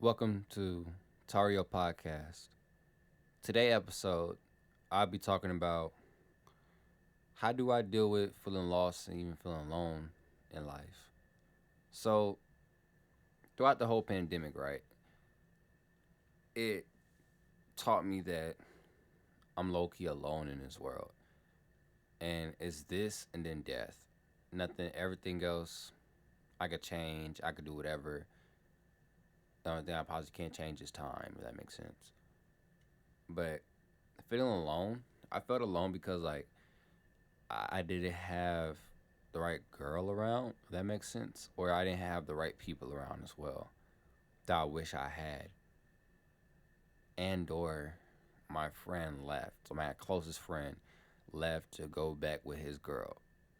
Welcome to Tauruio podcast. Today episode, I'll be talking about how do I deal with feeling lost and even feeling alone in life. So throughout the whole pandemic, right, it taught me that I'm low key alone in this world, and it's this and then death. Nothing, everything else I could change. I could do whatever. The only thing I possibly can't change is time. If that makes sense. But feeling alone, I felt alone because I didn't have the right girl around, if that makes sense, or I didn't have the right people around as well that I wish I had, and or my friend left, so my closest friend left to go back with his girl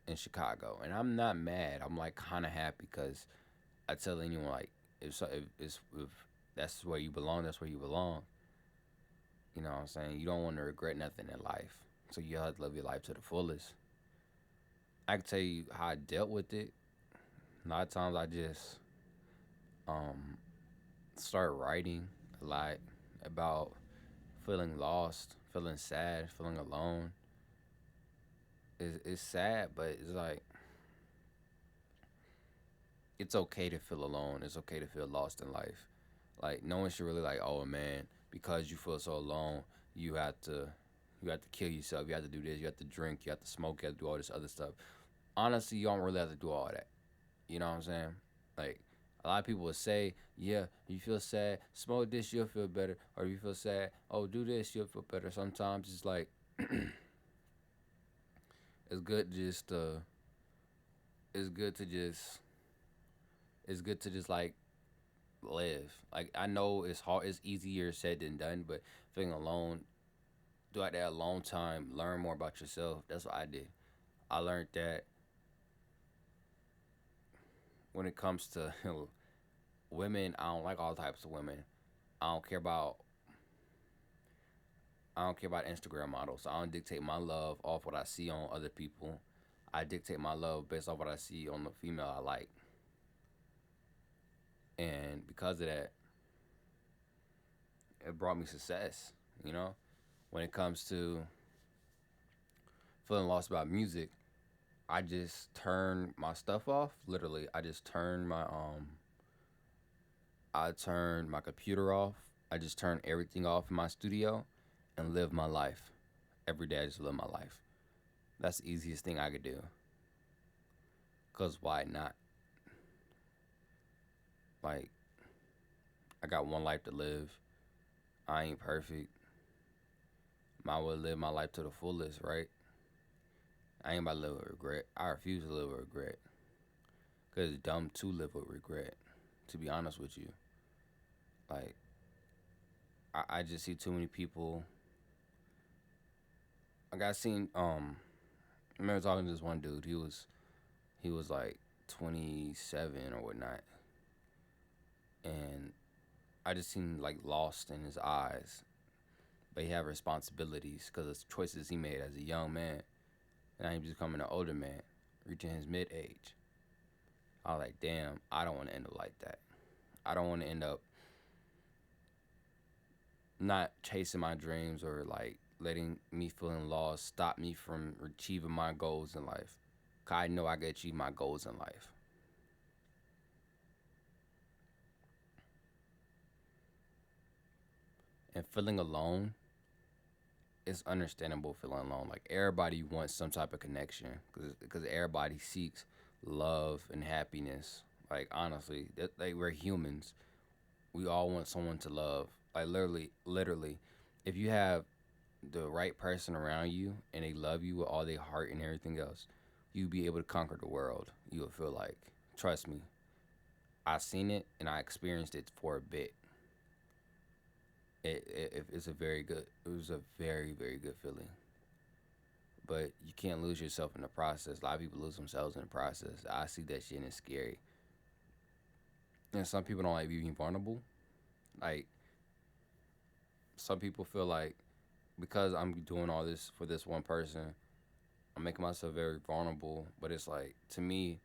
in Chicago, and I'm not mad. I'm like kind of happy because I tell anyone like if that's where you belong, that's where you belong. You know what I'm saying? You don't want to regret nothing in life, so you have to live your life to the fullest. I can tell you how I dealt with it. A lot of times I just um start writing a lot about feeling lost, feeling sad, feeling alone. It's sad, but it's like it's okay to feel alone. It's okay to feel lost in life. Like no one should really like, oh man, because you feel so alone, you have to you have to kill yourself. You have to do this. You have to drink. You have to smoke. You have to do all this other stuff. Honestly, you don't really have to do all that. You know what I'm saying? Like a lot of people would say, yeah, you feel sad, smoke this, you'll feel better. Or you feel sad, oh, do this, you'll feel better. Sometimes it's like it's good just it's good to just it's good to just like live. Like I know it's hard, it's easier said than done, but feeling alone throughout that alone time, learn more about yourself. That's what I did. I learned that when it comes to women, I don't like all types of women. I don't care about I don't care about Instagram models. I don't dictate my love off what I see on other people. I dictate my love based off what I see on the female I like. And because of that, it brought me success, you know? When it comes to feeling lost about music, I just turn my stuff off. Literally, I turned my computer off. I just turned everything off in my studio and live my life. Every day I just live my life. That's the easiest thing I could do. Cause why not? Like I got one life to live. I ain't perfect. Might well live my life to the fullest, right? I ain't about to live with regret. I refuse to live with regret. Cause it's dumb to live with regret. To be honest with you, like I just see too many people. Like I seen I remember talking to this one dude. He was like 27 or whatnot, and I just seen like lost in his eyes. But he had responsibilities because of choices he made as a young man. And now he's becoming an older man, reaching his mid age. I was like, damn, I don't want to end up like that. I don't want to end up not chasing my dreams or like letting me feeling lost stop me from achieving my goals in life. 'Cause I know I can achieve my goals in life. And feeling alone is understandable feeling alone. Like everybody wants some type of connection because everybody seeks love and happiness. Like honestly, like we're humans. We all want someone to love. Like literally, if you have the right person around you and they love you with all their heart and everything else, you'll be able to conquer the world. You'll feel like, trust me, I seen it and I experienced it for a bit. It's a very good. It was a very good feeling. But you can't lose yourself in the process. A lot of people lose themselves in the process. I see that shit and it's scary. And some people don't like being vulnerable. Like some people feel like because I'm doing all this for this one person, I'm making myself very vulnerable. But it's like to me,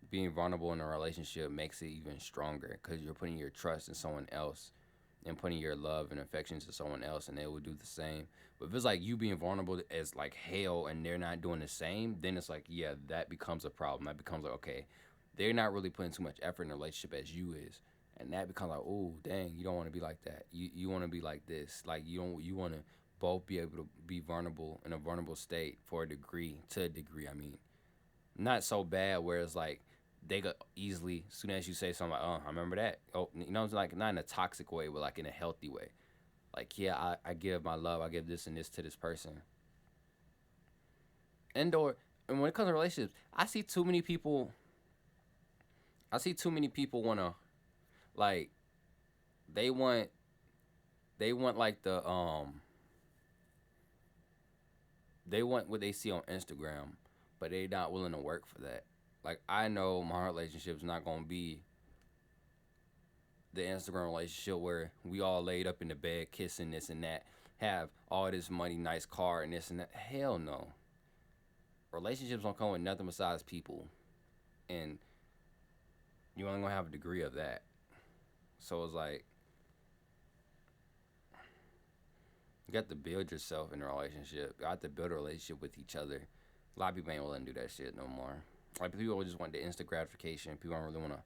being vulnerable in a relationship makes it even stronger because you're putting your trust in someone else and putting your love and affection to someone else, and they will do the same. But if it's like you being vulnerable as like hell and they're not doing the same, then it's like, yeah, that becomes a problem. That becomes like, okay, they're not really putting too much effort in the relationship as you is. And that becomes like, oh dang, you don't want to be like that. You want to be like this. Like you want to both be able to be vulnerable in a vulnerable state for a degree, to a degree. I mean, not so bad where it's like they could easily, as soon as you say something like, oh, I remember that. Oh, you know, it's like not in a toxic way, but like in a healthy way. Like, yeah, I give my love, I give this and this to this person. And when it comes to relationships, I see too many people wanna like they want they want like they want what they see on Instagram, but they not willing to work for that. Like I know my relationship's not gonna be the Instagram relationship where we all laid up in the bed kissing this and that, have all this money, nice car and this and that. Hell no. Relationships don't come with nothing besides people. And you only gonna have a degree of that. So it's like you got to build yourself in a relationship. You have to build a relationship with each other. A lot of people ain't willing to do that shit no more. Like people just want the instant gratification. People don't really want to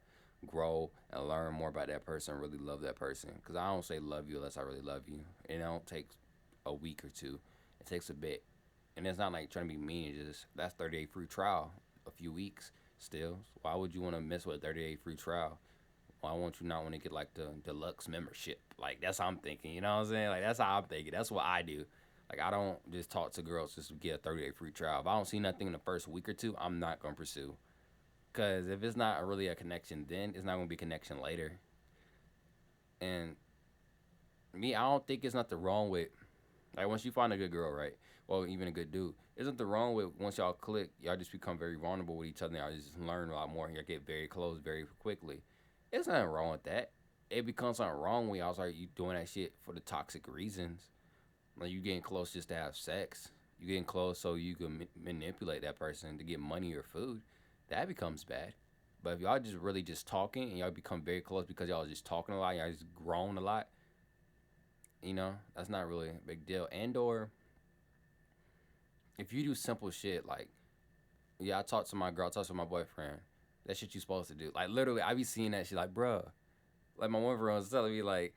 grow and learn more about that person, really love that person. Because I don't say love you unless I really love you. And it don't take a week or two. It takes a bit. And it's not like trying to be mean. It's just that's 30-day free trial, a few weeks still. Why would you want to mess with a 30-day free trial? Why won't you not want to get like the deluxe membership? Like that's how I'm thinking. You know what I'm saying? Like that's how I'm thinking. That's what I do. Like I don't just talk to girls just to get a 30-day free trial. If I don't see nothing in the first week or two, I'm not gonna pursue. Cause if it's not really a connection, then it's not gonna be a connection later. And me, I don't think it's nothing wrong with like once you find a good girl, right? Well, even a good dude. Isn't the wrong with once y'all click, y'all just become very vulnerable with each other. Y'all just learn a lot more. Y'all get very close very quickly. There's nothing wrong with that. It becomes something wrong when y'all start you doing that shit for the toxic reasons. Like you getting close just to have sex. You getting close so you can manipulate that person to get money or food. That becomes bad. But if y'all just really just talking and y'all become very close because y'all just talking a lot, y'all just grown a lot, that's not really a big deal. And or if you do simple shit like, yeah, I talked to my girl, I talked to my boyfriend. That shit you supposed to do. Like literally, I be seeing that shit like, bruh. Like my one friend was telling me like,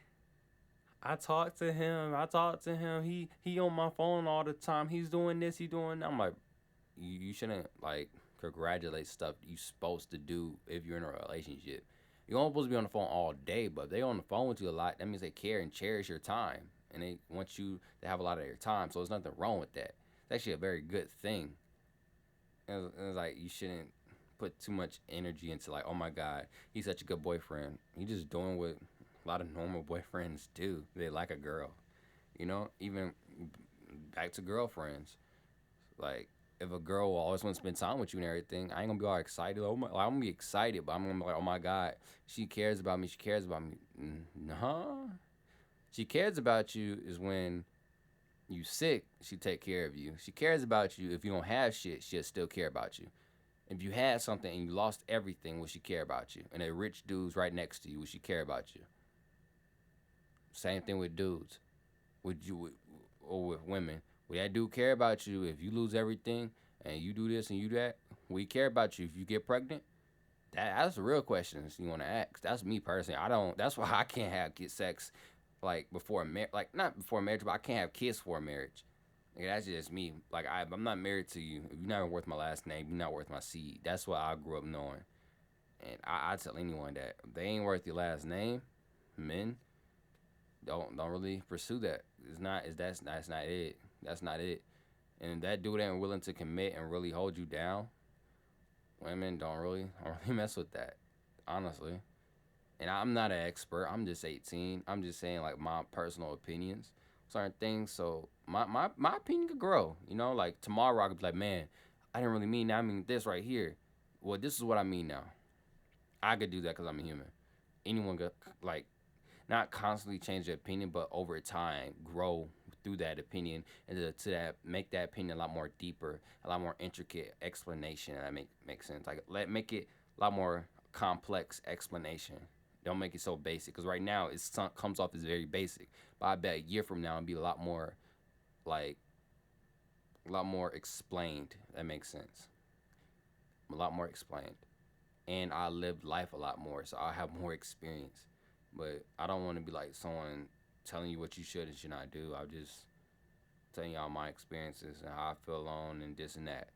I talked to him. I talked to him. He on my phone all the time. He's doing this. He doing that. I'm like, you shouldn't like congratulate stuff you supposed to do if you're in a relationship. You're not supposed to be on the phone all day, but if they on the phone with you a lot, that means they care and cherish your time, and they want you to have a lot of your time. So there's nothing wrong with that. It's actually a very good thing. It's like you shouldn't put too much energy into like, oh my god, he's such a good boyfriend. He's just doing what a lot of normal boyfriends do. They like a girl, Even back to girlfriends. Like if a girl will always want to spend time with you and everything, I ain't gonna be all excited. Oh my, like, I'm gonna be excited, but I'm gonna be like, oh my god, she cares about me. She cares about me. Nah, she cares about you is when you sick. She take care of you. She cares about you if you don't have shit. She'll still care about you. If you had something and you lost everything, would she care about you? And a rich dude's right next to you, would she care about you? Same thing with dudes. Would you, or with women, would that dude care about you if you lose everything and you do this and you that? Would he care about you if you get pregnant? That's the real questions you want to ask. That's me personally. I don't. That's why I can't get sex like before marriage. Like not before marriage, but I can't have kids before marriage. Like, that's just me. Like I'm not married to you. If you're not worth my last name, you're not worth my seed. That's what I grew up knowing. And I tell anyone that if they ain't worth your last name, men don't really pursue that. It's not. Is that's not it. That's not it. And if that dude ain't willing to commit and really hold you down, women don't really mess with that. Honestly. And I'm not an expert. I'm just 18. I'm just saying like my personal opinions, certain things. So my opinion could grow. Like tomorrow I could be like, man, I didn't really mean that. I mean this right here. Well, this is what I mean now. I could do that because I'm a human. Anyone could like not constantly change their opinion, but over time grow through that opinion and to that make that opinion a lot more deeper, a lot more intricate explanation. And that makes sense. Like make it a lot more complex explanation. Don't make it so basic because right now it comes off as very basic. But I bet a year from now it'll be a lot more like a lot more explained. That makes sense. A lot more explained, and I lived life a lot more, so I have more experience. But I don't want to be like someone telling you what you should and should not do. I'm just telling y'all my experiences and how I feel alone and this and that.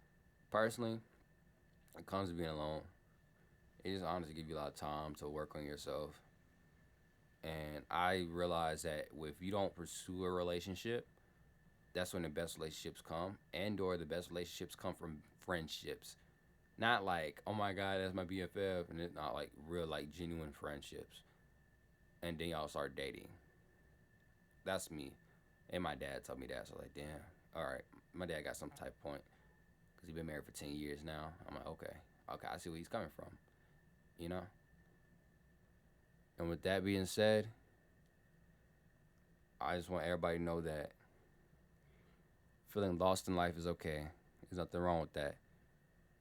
Personally, it comes to being alone. It just honestly give you a lot of time to work on yourself. And I realize that if you don't pursue a relationship, that's when the best relationships come, and or the best relationships come from friendships. Not like, oh my god, that's my BFF, and it's not like real, like genuine friendships. And then y'all start dating. That's me. And my dad told me that, so like, damn, all right. My dad got some type of point because he's been married for 10 years now. I'm like, okay, okay, I see where he's coming from, you know. And with that being said, I just want everybody to know that feeling lost in life is okay. There's nothing wrong with that.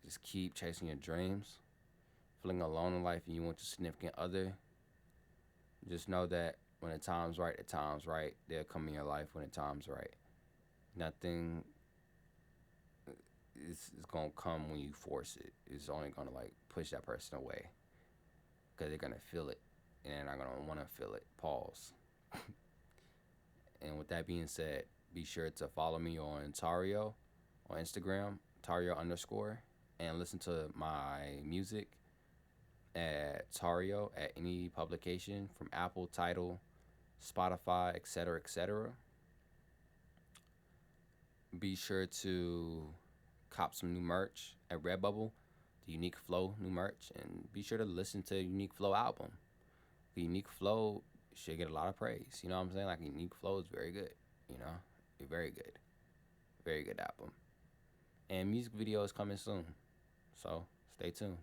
Just keep chasing your dreams. Feeling alone in life and you want your significant other, just know that when the time's right, the time's right. They'll come in your life when the time's right. Nothing is gonna come when you force it. It's only gonna like push that person away because they're gonna feel it and they're not gonna want to feel it. Pause. And with that being said, be sure to follow me on Tauruio on Instagram, Tauruio underscore, and listen to my music at Tauruio at any publication from Apple, Tidal, Spotify, etc., etc. Be sure to cop some new merch at Redbubble, the Unique Flow new merch, and be sure to listen to the Unique Flow album. The Unique Flow should get a lot of praise. You know what I'm saying? Like Unique Flow is very good. You know, very good, very good album. And music video is coming soon, so stay tuned.